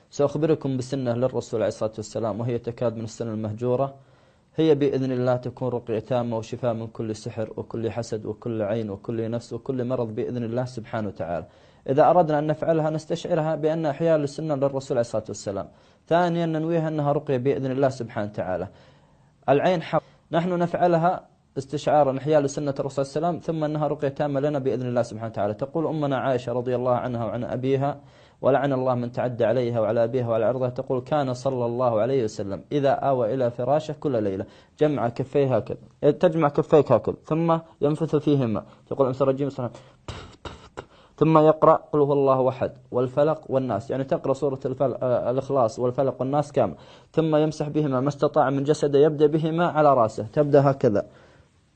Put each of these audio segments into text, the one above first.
سأخبركم بسنة للرسول عليه الصلاة والسلام، وهي تكاد من السنة المهجورة. هي بإذن الله تكون رقية تامة وشفاء من كل سحر وكل حسد وكل عين وكل نفس وكل مرض بإذن الله سبحانه وتعالى. إذا أردنا أن نفعلها نستشعرها بأن إحياء للسنة للرسول عليه الصلاة والسلام. ثانيا ننويها أنها رقية بإذن الله سبحانه وتعالى. العين حق، نحن نفعلها استشعارا إحياء لسنة الرسول صلى الله عليه وسلم، ثم أنها رقية تامة لنا بإذن الله سبحانه وتعالى. تقول أمنا عائشة رضي الله عنها وعن أبيها، ولعن الله من تعدى عليها وعلى أبيها وعلى عرضها، تقول كان صلى الله عليه وسلم إذا آوى إلى فراشه كل ليلة جمع كفيه هكذا، تجمع كفيك هكذا ثم ينفث فيهما. تقول أمس الرجيم صلى الله عليه وسلم ثم يقرأ قل هو الله أحد والفلق والناس، يعني تقرأ سورة الإخلاص والفلق والناس كامل، ثم يمسح بهما ما استطاع من جسده، يبدأ بهما على رأسه، تبدأ هكذا،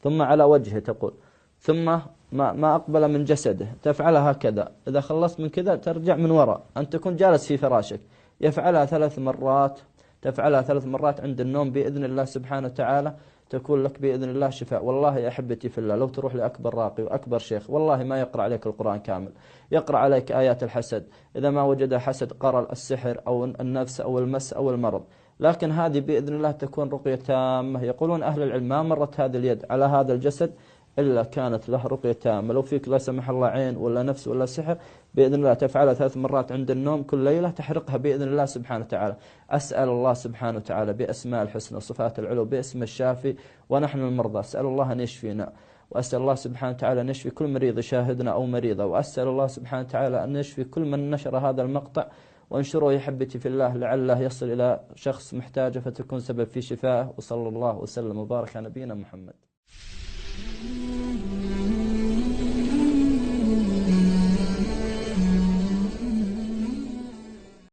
ثم على وجهه تقول، ثم ما أقبل من جسده تفعلها هكذا. إذا خلصت من كذا ترجع من وراء، أن تكون جالس في فراشك، يفعلها 3 مرات، تفعلها 3 مرات عند النوم بإذن الله سبحانه وتعالى، تكون لك بإذن الله شفاء. والله يا أحبتي في الله، لو تروح لأكبر راقي وأكبر شيخ والله ما يقرأ عليك القرآن كامل، يقرأ عليك آيات الحسد، إذا ما وجد حسد قرأ السحر أو النفس أو المس أو المرض. لكن هذه بإذن الله تكون رقية تامة. يقولون أهل العلم ما مرت هذه اليد على هذا الجسد إلا كانت له رقية تامة. لو فيك لا سمح الله عين ولا نفس ولا سحر، بإذن الله تفعلها 3 مرات عند النوم كل ليلة، تحرقها بإذن الله سبحانه وتعالى. أسأل الله سبحانه وتعالى بأسماء الحسنى وصفات العلو باسم الشافي ونحن المرضى، أسأل الله أن يشفينا، وأسأل الله سبحانه وتعالى أن يشفي كل مريض يشاهدنا أو مريضة، وأسأل الله سبحانه وتعالى أن يشفي كل من نشر هذا المقطع، وانشره يا حبتي في الله لعله يصل إلى شخص محتاج فتكون سبب في شفائه. وصلى الله وسلم وبارك على نبينا محمد.